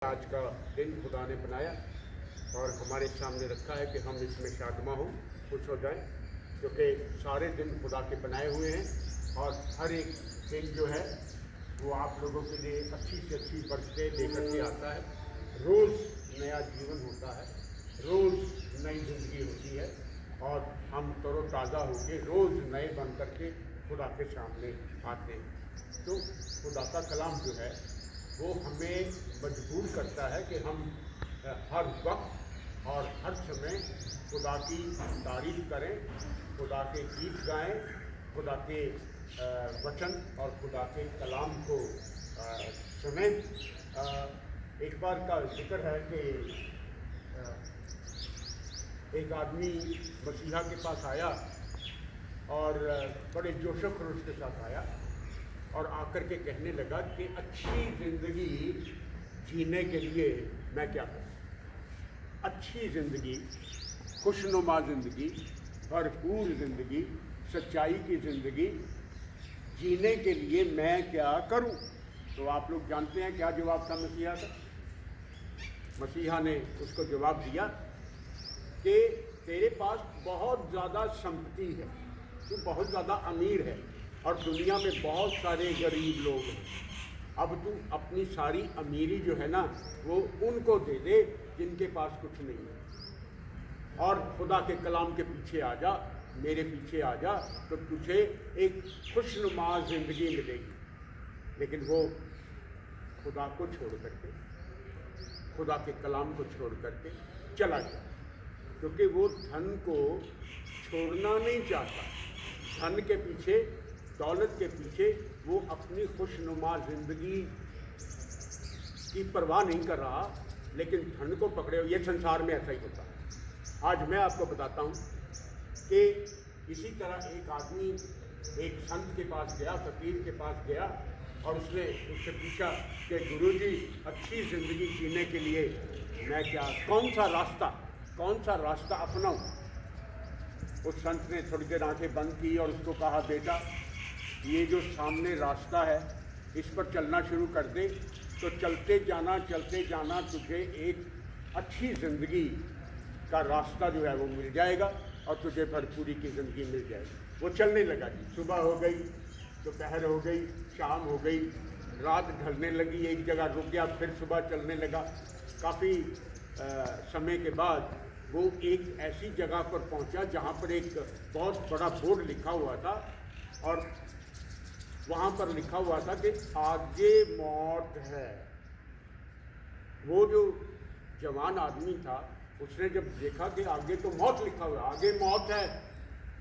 आज का दिन खुदा ने बनाया और हमारे सामने रखा है कि हम इसमें शादमा हों, खुश हो जाएं, क्योंकि सारे दिन खुदा के बनाए हुए हैं और हर एक दिन जो है वो आप लोगों के लिए अच्छी से अच्छी बरकतें लेकर के आता है। रोज़ नया जीवन होता है, रोज़ नई ज़िंदगी होती है और हम तरोताज़ा होकर रोज़ नए बन करके खुदा के सामने आते हैं। तो खुदा का कलाम जो है वो हमें मजबूर करता है कि हम हर वक्त और हर समय खुदा की तारीफ करें, खुदा के गीत गाएं, खुदा के वचन और खुदा के कलाम को सुनें। एक बार का जिक्र है कि एक आदमी मसीहा के पास आया और बड़े जोशो खरोश के साथ आया और आकर के कहने लगा कि अच्छी ज़िंदगी जीने के लिए मैं क्या करूं। अच्छी ज़िंदगी, खुशनुमा ज़िंदगी, भरपूर ज़िंदगी, सच्चाई की ज़िंदगी जीने के लिए मैं क्या करूं। तो आप लोग जानते हैं क्या जवाब था मसीहा का। मसीहा ने उसको जवाब दिया कि तेरे पास बहुत ज़्यादा संपत्ति है, तू बहुत ज़्यादा अमीर है और दुनिया में बहुत सारे गरीब लोग हैं। अब तू अपनी सारी अमीरी जो है ना वो उनको दे दे जिनके पास कुछ नहीं है और खुदा के कलाम के पीछे आ जा, मेरे पीछे आ जा, तो तुझे एक खुशनुमा ज़िंदगी मिलेगी। लेकिन वो खुदा को छोड़ करके, खुदा के कलाम को छोड़ करके चला गया, क्योंकि वो धन को छोड़ना नहीं चाहता। धन के पीछे, दौलत के पीछे वो अपनी खुशनुमा ज़िंदगी की परवाह नहीं कर रहा, लेकिन धन को पकड़े। ये संसार में ऐसा ही होता है। आज मैं आपको बताता हूँ कि इसी तरह एक आदमी एक संत के पास गया, फकीर के पास गया और उसने उससे पूछा कि गुरुजी अच्छी ज़िंदगी जीने के लिए मैं क्या, कौन सा रास्ता अपनाऊँ। उस संत ने थोड़ी देर आंखें बंद की और उसको कहा, बेटा ये जो सामने रास्ता है इस पर चलना शुरू कर दे, तो चलते जाना तुझे एक अच्छी ज़िंदगी का रास्ता जो है वो मिल जाएगा और तुझे भरपूरी की ज़िंदगी मिल जाएगी। वो चलने लगा जी। सुबह हो गई, दोपहर हो गई, शाम हो गई, रात ढलने लगी, एक जगह रुक गया, फिर सुबह चलने लगा। काफ़ी समय के बाद वो एक ऐसी जगह पर पहुंचा जहां पर एक बहुत बड़ा बोर्ड लिखा हुआ था और वहां पर लिखा हुआ था कि आगे मौत है। वो जो जवान आदमी था उसने जब देखा कि आगे तो मौत लिखा हुआ है, आगे मौत है,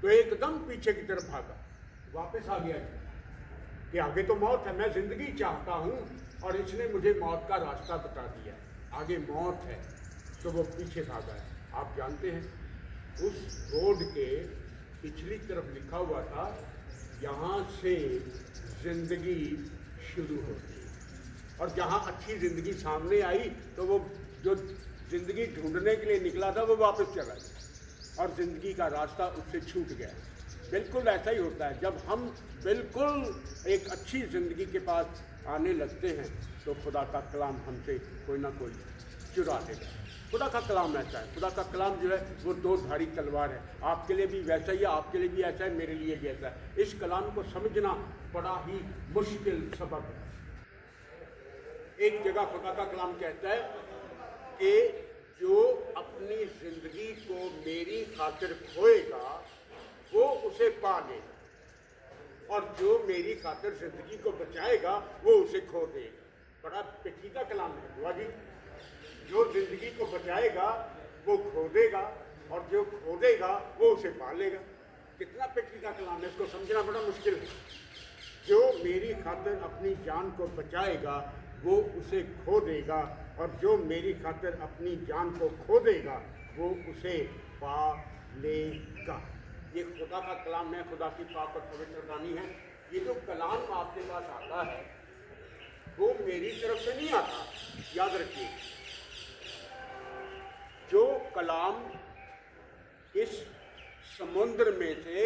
तो एकदम पीछे की तरफ भागा, वापस आ गया कि आगे तो मौत है, मैं ज़िंदगी चाहता हूँ और इसने मुझे मौत का रास्ता बता दिया, आगे मौत है, तो वो पीछे भागा है। आप जानते हैं उस बोर्ड के पिछली तरफ लिखा हुआ था, यहाँ से ज़िंदगी शुरू होती है। और जहाँ अच्छी ज़िंदगी सामने आई तो वो जो ज़िंदगी ढूंढने के लिए निकला था वो वापस चला गया और ज़िंदगी का रास्ता उससे छूट गया। बिल्कुल ऐसा ही होता है, जब हम बिल्कुल एक अच्छी ज़िंदगी के पास आने लगते हैं तो खुदा का कलाम हमसे कोई ना कोई चुरा लेगा। खुदा का कलाम ऐसा है, खुदा का कलाम जो है वो दो धारी तलवार है। आपके लिए भी वैसा ही है, आपके लिए भी ऐसा है, मेरे लिए भी ऐसा है। इस कलाम को समझना बड़ा ही मुश्किल सबक है। एक जगह खुदा का कलाम कहता है कि जो अपनी ज़िंदगी को मेरी खातिर खोएगा वो उसे पा लेगा और जो मेरी खातिर ज़िंदगी को बचाएगा वो उसे खो देगा। बड़ा पेचीदा कलाम है बुआ जी। जो ज़िंदगी को बचाएगा वो खो देगा और जो खो देगा वो उसे पा लेगा। कितना पेचीदा कलाम है, इसको समझना बड़ा मुश्किल है। जो मेरी खातिर अपनी जान को बचाएगा वो उसे खो देगा और जो मेरी खातिर अपनी जान को खो देगा वो उसे पा लेगा। ये खुदा का कलाम है, खुदा की पाक और पवित्र वाणी है। ये जो कलाम आपके पास आता है वो मेरी तरफ से नहीं आता, याद रखिए। जो कलाम इस समुद्र में से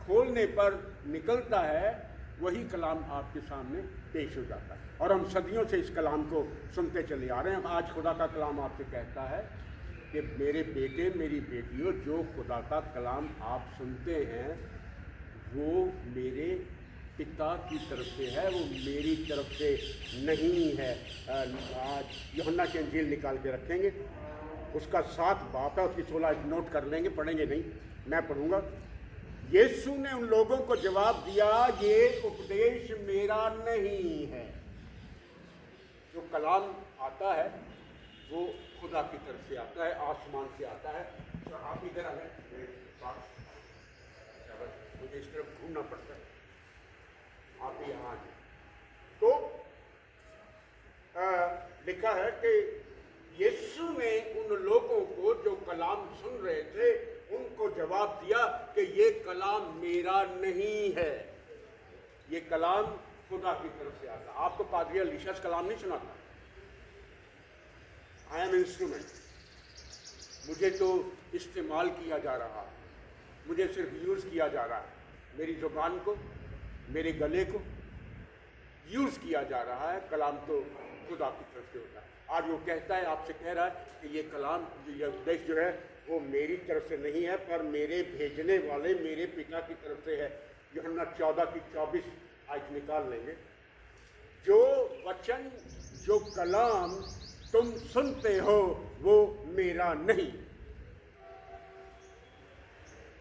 खोलने पर निकलता है वही कलाम आपके सामने पेश हो जाता है। और हम सदियों से इस कलाम को सुनते चले आ रहे हैं। आज खुदा का कलाम आपसे कहता है कि मेरे बेटे मेरी बेटियों, जो खुदा का कलाम आप सुनते हैं वो मेरे पिता की तरफ से है, वो मेरी तरफ से नहीं है। आज यूहन्ना की इंजील निकाल के रखेंगे, उसका 7 बाप है, उसकी 16 नोट कर लेंगे, पढ़ेंगे नहीं, मैं पढ़ूंगा। यीशु ने उन लोगों को जवाब दिया, ये उपदेश मेरा नहीं है। जो कलाम आता है वो खुदा की तरफ से आता है, आसमान से आता है। तो आप इधर आ गए मेरे पास, मुझे इस तरफ घूमना पड़ता है, आप यहाँ आ जाए। तो लिखा है कि यीशु ने उन लोगों को जो कलाम सुन रहे थे उनको जवाब दिया कि ये कलाम मेरा नहीं है, ये कलाम खुदा की तरफ से आता। आपको पादरी अलीशास कलाम नहीं सुनाता, आई एम इंस्ट्रूमेंट, मुझे तो इस्तेमाल किया जा रहा है, मुझे सिर्फ यूज़ किया जा रहा है, मेरी ज़ुबान को, मेरे गले को यूज़ किया जा रहा है। कलाम तो खुदा की तरफ से होता है। आज वो कहता है, आपसे कह रहा है कि ये कलाम, ये उपदेश जो है वो मेरी तरफ से नहीं है, पर मेरे भेजने वाले मेरे पिता की तरफ से है। यूहन्ना 14 की 24 आज निकाल लेंगे। जो वचन, जो कलाम तुम सुनते हो वो मेरा नहीं,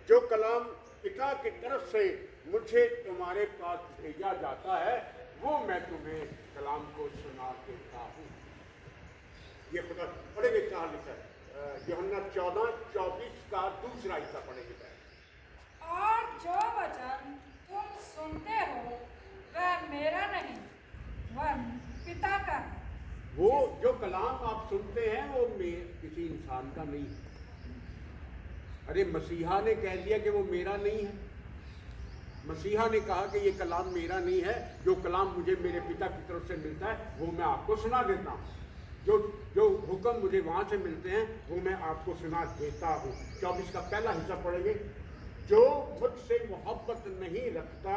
जो कलाम पिता की तरफ से मुझे तुम्हारे पास भेजा जाता है वो मैं तुम्हें कलाम को सुना देता हूँ। ये खुदा पढ़ेंगे, कहाँ लिखा है? यूहन्ना 14:24 का दूसरा हिस्सा पढ़ेंगे। और जो वचन तुम सुनते हो वह मेरा नहीं, वह पिता का है। वो जो कलाम आप सुनते हैं वो किसी इंसान का नहीं है। अरे मसीहा ने कह दिया कि वो मेरा नहीं है। मसीहा ने कहा कि ये कलाम मेरा नहीं है, जो कलाम मुझे मेरे पिता की तरफ से मिलता है वो मैं आपको सुना देता हूँ। जो जो हुक्म मुझे वहाँ से मिलते हैं वो मैं आपको सुना देता हूँ। 24 का पहला हिस्सा पढ़ेंगे। जो मुझसे मोहब्बत नहीं रखता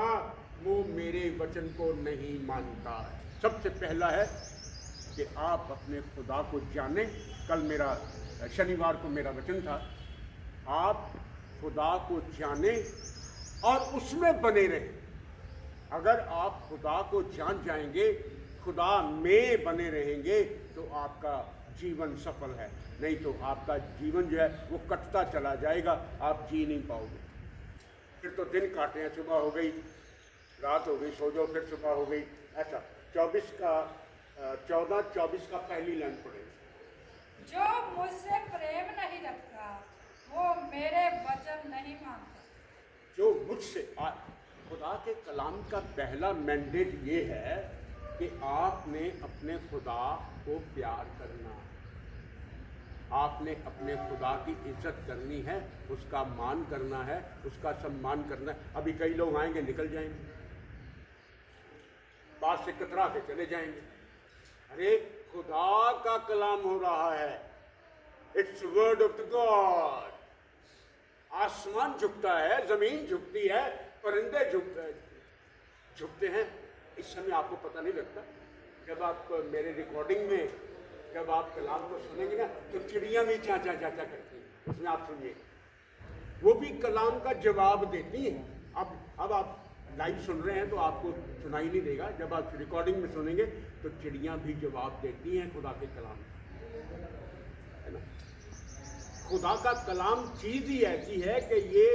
वो मेरे वचन को नहीं मानता। सबसे पहला है कि आप अपने खुदा को जाने। कल मेरा शनिवार को मेरा वचन था, आप खुदा को जाने और उसमें बने रहें। अगर आप खुदा को जान जाएंगे, खुदा में बने रहेंगे तो आपका जीवन सफल है, नहीं तो आपका जीवन जो है वो कटता चला जाएगा, आप जी नहीं पाओगे। फिर तो दिन काटे हैं, सुबह हो गई, रात हो गई, सो जाओ, फिर सुबह हो गई, ऐसा। 14-24 का पहली लाइन पढ़ेंगे। जो मुझसे प्रेम नहीं रखता वो मेरे वचन नहीं मानता। जो मुझसे, खुदा के कलाम का पहला मैंडेट ये है कि आपने अपने खुदा को प्यार करना, आपने अपने खुदा की इज्जत करनी है, उसका मान करना है, उसका सम्मान करना है। अभी कई लोग आएंगे, निकल जाएंगे, बात से कतरा के चले जाएंगे। अरे खुदा का कलाम हो रहा है, it's word of the God. आसमान झुकता है, जमीन झुकती है, परिंदे झुकते हैं। इस समय आपको पता नहीं लगता। जब आप मेरे रिकॉर्डिंग में जब आप कलाम को सुनेंगे ना तो चिड़ियाँ भी चा चा चा चा करती हैं, उसमें आप सुनिए, वो भी कलाम का जवाब देती हैं। अब आप लाइव सुन रहे हैं तो आपको सुनाई नहीं देगा, जब आप रिकॉर्डिंग में सुनेंगे तो चिड़ियाँ भी जवाब देती हैं खुदा के कलाम, है ना। खुदा का कलाम चीज़ ही ऐसी है कि ये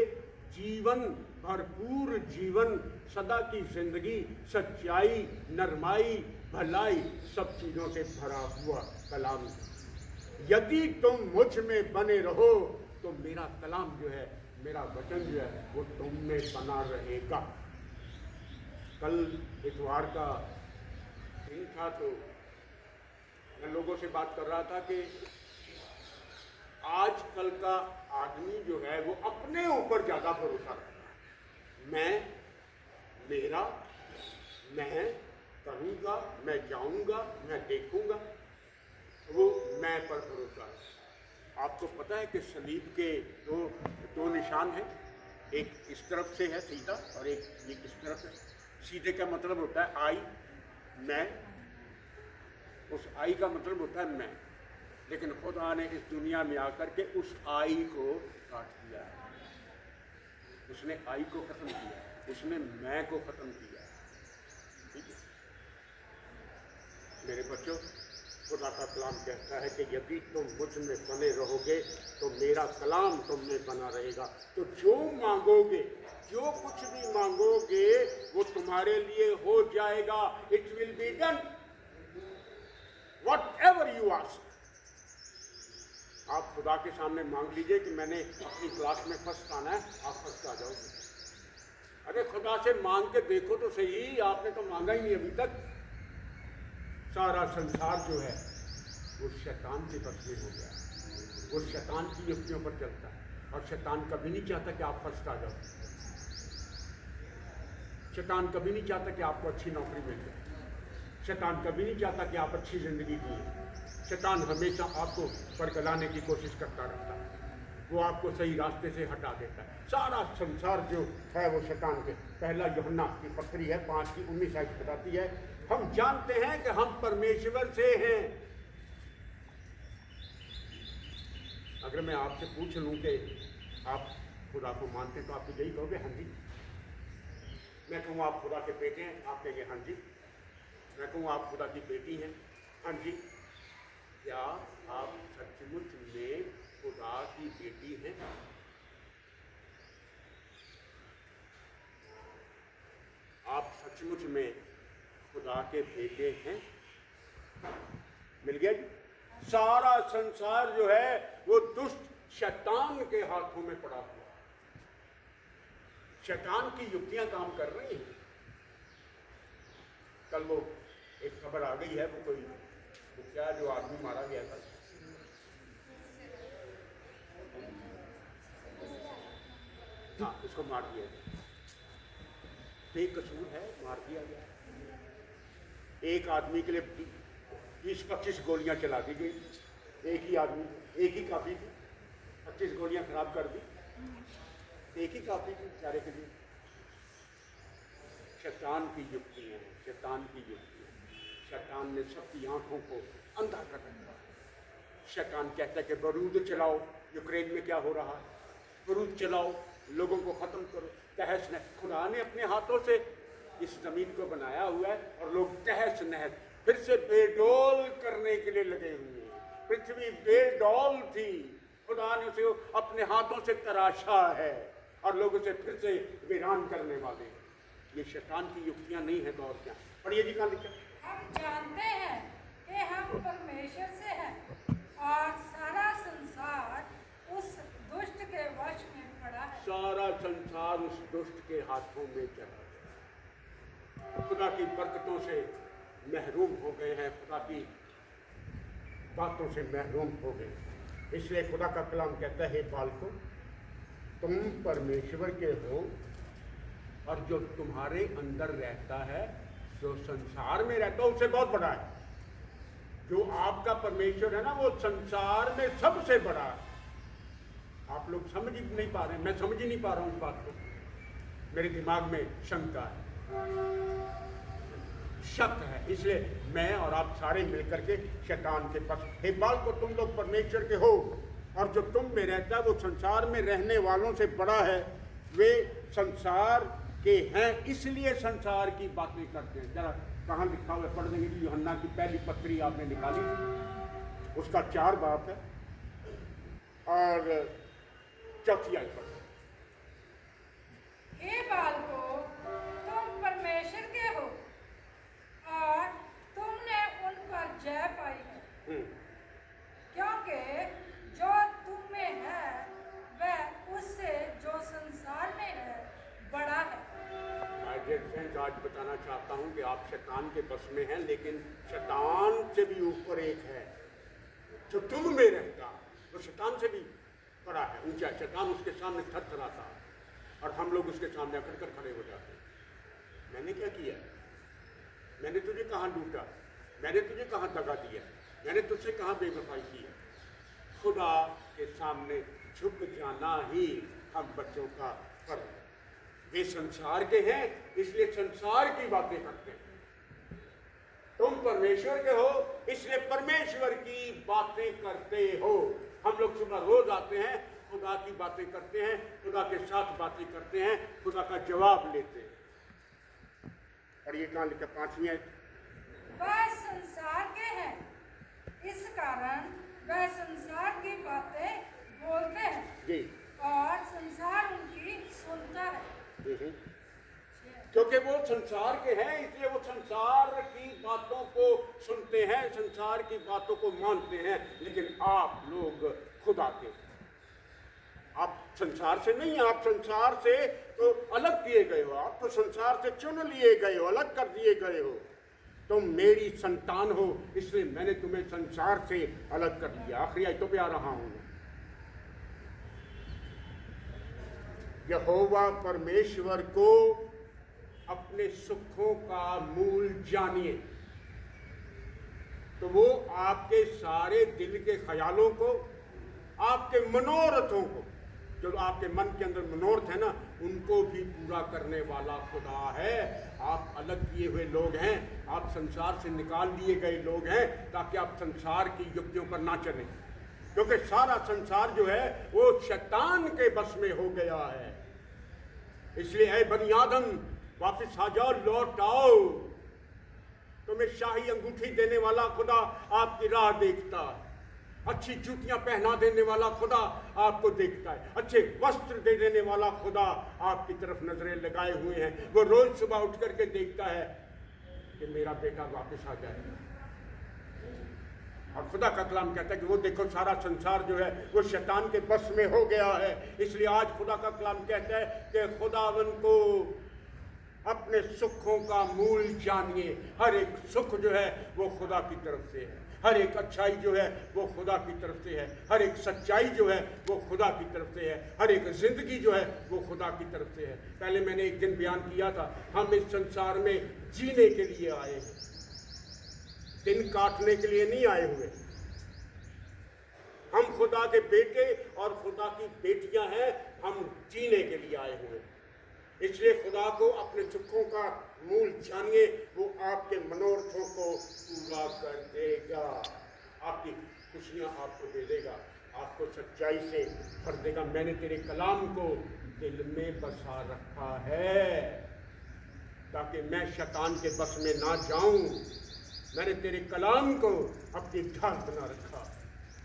जीवन, भरपूर जीवन, सदा की जिंदगी, सच्चाई, नरमाई, भलाई, सब चीज़ों से भरा हुआ कलाम। यदि तुम मुझ में बने रहो तो मेरा कलाम जो है, मेरा वचन जो है वो तुम में बना रहेगा। कल इतवार का दिन था तो मैं लोगों से बात कर रहा था कि आजकल का आदमी जो है वो अपने ऊपर ज़्यादा भरोसा करता है। मेरा, मैं करूँगा, मैं जाऊँगा, मैं देखूँगा, वो मैं पर भरोसा है। आपको पता है कि सलीब के दो निशान हैं, एक इस तरफ से है सीधा और एक ये इस तरफ है। सीधे का मतलब होता है आई, मैं, उस आई का मतलब होता है मैं, लेकिन खुदा ने इस दुनिया में आकर के उस आई को काट दिया, उसने आई को खत्म किया, उसने मैं को खत्म किया। ठीक है मेरे बच्चों, खुदा का कलाम कहता है कि यदि तुम मुझ में बने रहोगे तो मेरा कलाम तुम में बना रहेगा, तो जो मांगोगे, जो कुछ भी मांगोगे वो तुम्हारे लिए हो जाएगा। It will be done what ever you ask. आप खुदा के सामने मांग लीजिए कि मैंने अपनी क्लास में फर्स्ट आना है, आप फर्स्ट आ जाओगे। अरे खुदा से मांग के देखो तो सही, आपने तो मांगा ही नहीं अभी तक। सारा संसार जो है वो शैतान के बस में हो गया, वो शैतान की युक्तियों पर चलता है, और शैतान कभी नहीं चाहता कि आप फर्स्ट आ जाओ। शैतान कभी नहीं चाहता कि आपको अच्छी नौकरी मिल जाए, शैतान कभी नहीं चाहता कि आप अच्छी जिंदगी जिए। शैतान हमेशा आपको बरगलाने की कोशिश करता रहता है, वो आपको सही रास्ते से हटा देता है। सारा संसार जो है वो शैतान के। पहला यूहन्ना की पत्री है 5:19 बताती है, हम जानते हैं कि हम परमेश्वर से हैं। अगर मैं आपसे पूछ लूं कि आप खुदा को मानते तो आप यही कहोगे हाँ जी। मैं कहूँ आप खुदा के बेटे हैं, आप कहेंगे हाँ जी। मैं कहूँ आप खुदा की बेटी हैं, हाँ जी। क्या आप सचमुच में खुदा की बेटी हैं? आप सचमुच में खुदा के बेटे हैं? मिल गया जी। सारा संसार जो है वो दुष्ट शैतान के हाथों में पड़ा हुआ, शैतान की युक्तियां काम कर रही हैं। कल वो एक खबर आ गई है, वो कोई वो क्या जो आदमी मारा गया था, हाँ उसको मार दिया गया, बेकसूर है, मार दिया गया। एक आदमी के लिए 20-25 गोलियां चला दी गई, एक ही आदमी, एक ही काफी थी, 25 गोलियां खराब कर दी, एक ही काफी थी बेचारे के लिए। शैतान की युक्ति है, शैतान की युक्ति है। शैतान ने सबकी आंखों को अंधा कर रखा है। शैतान कहता है कि बारूद चलाओ, यूक्रेन में क्या हो रहा है, बारूद चलाओ, लोगों को खत्म करो, तहस नहस। खुदा ने अपने हाथों से इस जमीन को बनाया हुआ है और लोग तहस नहस फिर से बेडौल करने के लिए लगे हुए हैं। पृथ्वी बेडौल थी, खुदा ने उसे अपने हाथों से तराशा है और लोग उसे फिर से वीरान करने वाले हैं। ये शैतान की युक्तियां नहीं है तो और क्या। पढ़िए जी, कहाँ लिखा? हम जानते हैं कि हम परमेश्वर से हैं और सारा संसार उस दुष्ट के वश में पड़ा है। सारा संसार उस दुष्ट के हाथों में चला गया। खुदा की बरकतों से महरूम हो गए हैं, खुदा की बातों से महरूम हो गए। इसलिए खुदा का कलाम कहता है, बालकों तुम परमेश्वर के हो और जो तुम्हारे अंदर रहता है, जो संसार में रहता है उससे बहुत बड़ा है। जो आपका परमेश्वर है ना, वो संसार में सबसे बड़ा है। आप लोग समझ ही नहीं पा रहे, मैं समझ ही नहीं पा रहा हूँ इस बात को। मेरे दिमाग में शंका है, शक है, इसलिए मैं और आप सारे मिलकर के शैतान के पास, हे बालकों तुम लोग परमेश्वर के हो और जो तुम में रहता है वो संसार में रहने वालों से बड़ा है। वे संसार के हैं इसलिए संसार की बातें करते हैं। जरा कहाँ लिखा हुआ पढ़ देंगे कि यूहन्ना की पहली पत्री आपने निकाली, उसका 4 बाब है और 4 आयत पढ़। हे बालकों तुम परमेश्वर के हो और तुमने उन पर जय पाई है, क्योंकि जो तुम में है वह उससे जो संसार में है बड़ा है। आज बताना चाहता हूं कि आप शैतान के बस में हैं, लेकिन शैतान से भी ऊपर एक है जो तुम में रहता, वो शैतान से भी बड़ा है, ऊंचा। शैतान उसके सामने थरथराता है और हम लोग उसके सामने अकड़ कर खड़े हो जाते हैं। मैंने क्या किया? मैंने तुझे कहाँ लूटा? मैंने तुझे कहाँ दगा दिया? मैंने तुझसे कहाँ बेवफाई की है? खुदा के सामने झुक जाना ही हम बच्चों का फर्ज है। वे संसार के हैं इसलिए संसार की बातें करते हैं। तुम परमेश्वर के हो, इसलिए परमेश्वर की बातें करते हो। हम लोग सुबह रोज आते हैं, खुदा की बातें करते हैं, खुदा के साथ बातें करते हैं, खुदा का जवाब लेते हैं। और ये कहाँ लिखा? 5वीं आयत, वह संसार के हैं, इस कारण वह संसार की बातें बोलते हैं जी, और संसार उनकी सुनता है। क्योंकि वो संसार के हैं, इसलिए वो संसार की बातों को सुनते हैं, संसार की बातों को मानते हैं। लेकिन आप लोग खुदा के, आप संसार से नहीं, आप संसार से तो अलग किए गए हो, आप तो संसार से चुन लिए गए हो, अलग कर दिए गए हो। तुम मेरी संतान हो, इसलिए मैंने तुम्हें संसार से अलग कर दिया। आखिरी आयतों पे आ रहा हूं। यहोवा परमेश्वर को अपने सुखों का मूल जानिए, तो वो आपके सारे दिल के ख्यालों को, आपके मनोरथों को, जो आपके मन के अंदर मनोरथ है ना, उनको भी पूरा करने वाला खुदा है। आप अलग किए हुए लोग हैं, आप संसार से निकाल दिए गए लोग हैं, ताकि आप संसार की युक्तियों पर ना चलें, क्योंकि सारा संसार जो है वो शैतान के बस में हो गया है। इसलिए ऐ बनी आदम, वापिस आ जाओ, लौट आओ। तुम्हें शाही अंगूठी देने वाला खुदा आपकी राह देखता है, अच्छी जूतियां पहना देने वाला खुदा आपको देखता है, अच्छे वस्त्र दे देने वाला खुदा आपकी तरफ नजरें लगाए हुए हैं। वो रोज सुबह उठ करके देखता है कि मेरा बेटा वापस आ जाए। और खुदा का कलाम कहता है कि वो देखो, सारा संसार जो है वो शैतान के बस में हो गया है। इसलिए आज खुदा का कलाम कहता है कि खुदावन को अपने सुखों का मूल जानिए। हर एक सुख जो है वो खुदा की तरफ से है, हर एक अच्छाई जो है वो खुदा की तरफ से है, हर एक सच्चाई जो है वो खुदा की तरफ से है, हर एक जिंदगी जो है वो खुदा की तरफ से है। पहले मैंने एक दिन बयान किया था, हम इस संसार में जीने के लिए आए हैं, दिन काटने के लिए नहीं आए हुए। हम खुदा के बेटे और खुदा की बेटियां हैं, हम जीने के लिए आए हुए। इसलिए खुदा को अपने सुखों का मूल जानिए, वो आपके मनोरथों को पूरा कर देगा, आपकी खुशियां आपको दे देगा, आपको सच्चाई से भर देगा। मैंने तेरे कलाम को दिल में बसा रखा है ताकि मैं शैतान के बस में ना जाऊं। मैंने तेरे कलाम को अपनी ढाल बना रखा,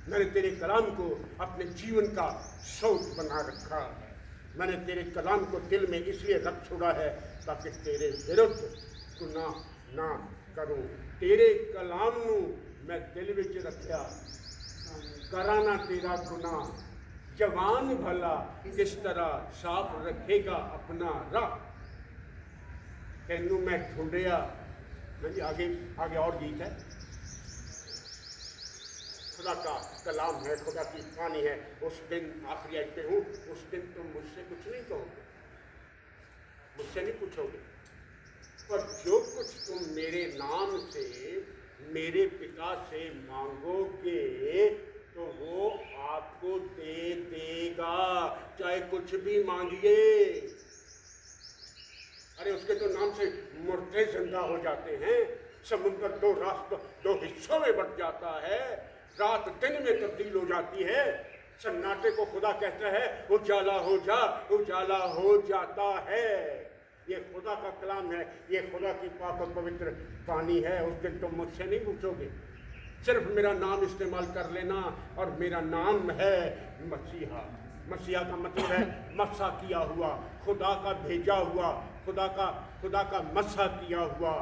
मैंने तेरे कलाम को अपने जीवन का स्रोत बना रखा है। मैंने तेरे कलाम को दिल में इसलिए रख छोड़ा है ताकि तेरे विरुद्ध गुनाह ना करूं। तेरे कलाम नू मैं दिल विच रखिया, कराना तेरा गुनाह, जवान भला किस तरह साफ रखेगा अपना राह। तेनू मैं ढूंढिया। जी आगे आगे और गीत है, खुदा का कलाम है, खुदा की कहानी है। उस दिन आखिरी आयत पे हूँ, उस दिन तुम मुझसे कुछ नहीं कहोगे, मुझसे नहीं पूछोगे, पर जो कुछ तुम मेरे नाम से मेरे पिता से मांगोगे तो वो आपको दे देगा, चाहे कुछ भी मांगिए। अरे उसके तो नाम से मुर्दे जिंदा हो जाते हैं, समुद्र दो हिस्सों में बंट जाता है, रात दिन में तब्दील हो जाती है। सन्नाटे को खुदा कहता है उजाला हो जा, उजाला हो जाता है। ये खुदा का कलाम है, ये खुदा की पाक और पवित्र वाणी है। उस दिन तुम मुझसे नहीं पूछोगे, सिर्फ मेरा नाम इस्तेमाल कर लेना, और मेरा नाम है मसीहा। मसीहा का मतलब है मसा किया हुआ, खुदा का भेजा हुआ, खुदा का मसा किया हुआ।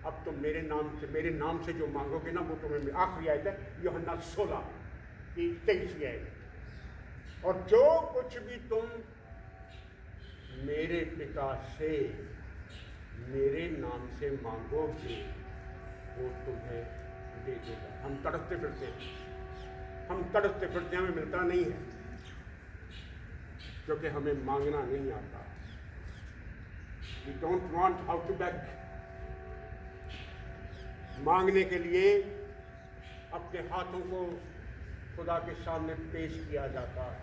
अब तुम मेरे नाम से जो मांगोगे ना वो तुम्हें। आखिरी आयत है यूहन्ना 16 की 23 आयत। और जो कुछ भी तुम मेरे पिता से मेरे नाम से मांगोगे वो तुम्हें दे देगा। हम तड़पते फिरते हमें मिलता नहीं है, क्योंकि हमें मांगना नहीं आता। We don't want how to beg। मांगने के लिए अपने हाथों को खुदा के सामने पेश किया जाता है।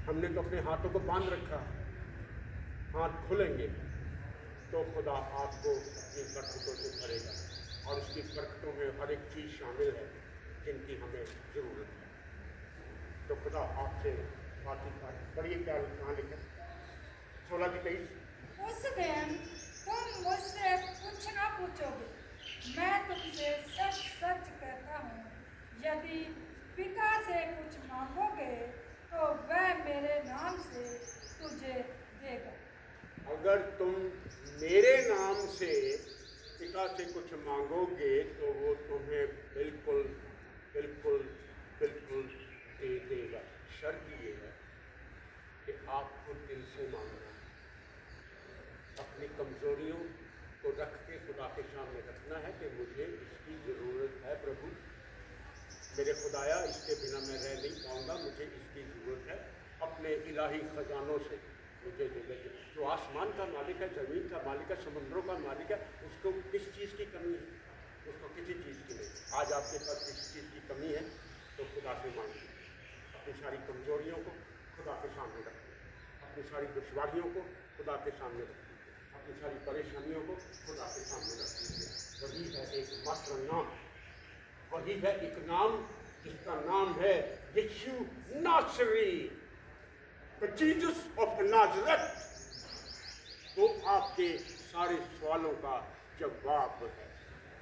हमने तो अपने हाथों को बांध रखा, हाथ खुलेंगे तो खुदा आपको अपनी बरकतों से भरेगा, और उसकी बरकतों में हर एक चीज़ शामिल है जिनकी हमें ज़रूरत है। तो खुदा आपसे बातचीत कर, पढ़िए क्या कहाँ लिखा, 16-23। उस दिन तुम मुझसे कुछ ना पूछोगे। मैं तुमसे सच सच कहता हूँ, यदि पिता से कुछ मांगोगे तो वह मेरे नाम से तुझे देगा। अगर तुम मेरे नाम से पिता से कुछ मांगोगे तो वो तुम्हें बिल्कुल बिल्कुल बिल्कुल दे देगा। शर्त ये है कि आपको दिल से मांगना है, अपनी कमजोरियों को रख के खुदा के सामने रखना है कि मुझे इसकी ज़रूरत है प्रभु, मेरे खुदाया इसके बिना मैं रह नहीं पाऊंगा, मुझे इसकी ज़रूरत है। अपने इलाही ख़जानों से मुझे दे दे। जो आसमान का मालिक है, ज़मीन का मालिक है, समुद्रों का मालिक है, उसको किस चीज़ की कमी है? उसको किसी चीज़ की नहीं। आज आपके पास किसी चीज़ की कमी है तो खुदा से मांगिए। अपनी सारी कमजोरियों को खुदा के सामने रखिए, अपनी सारी दुश्वारियों को खुदा के सामने रखिए, अपनी सारी परेशानियों को खुदा के सामने रखिए। वही है एकमात्र नाम, वही है एक नाम जिसका नाम है यीशु नासरी, द जीसस ऑफ नाज़रेथ। वो आपके सारे सवालों का जवाब है।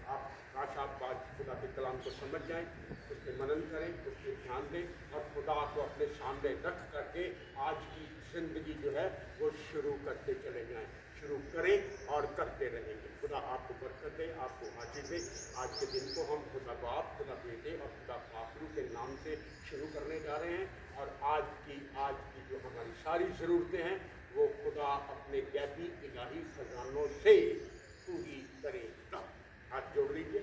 आप काश आप बात खुदा के कलाम को समझ जाएं, उस पर मनन करें, उस पर ध्यान दें और खुदा को अपने सामने रख करके आज की जिंदगी जो है वो शुरू करते चले जाएं। शुरू करें और करते रहेंगे। खुदा आपको बरकत दे, आपको आशीष दे। आज के दिन को हम खुदा बाप, खुदा बेटे और खुदा पाखरू के नाम से शुरू करने जा रहे हैं, और आज की जो हमारी सारी ज़रूरतें हैं वो खुदा अपने गैबी इलाही खजानों से पूरी करेगा। हाथ जोड़ लीजिए।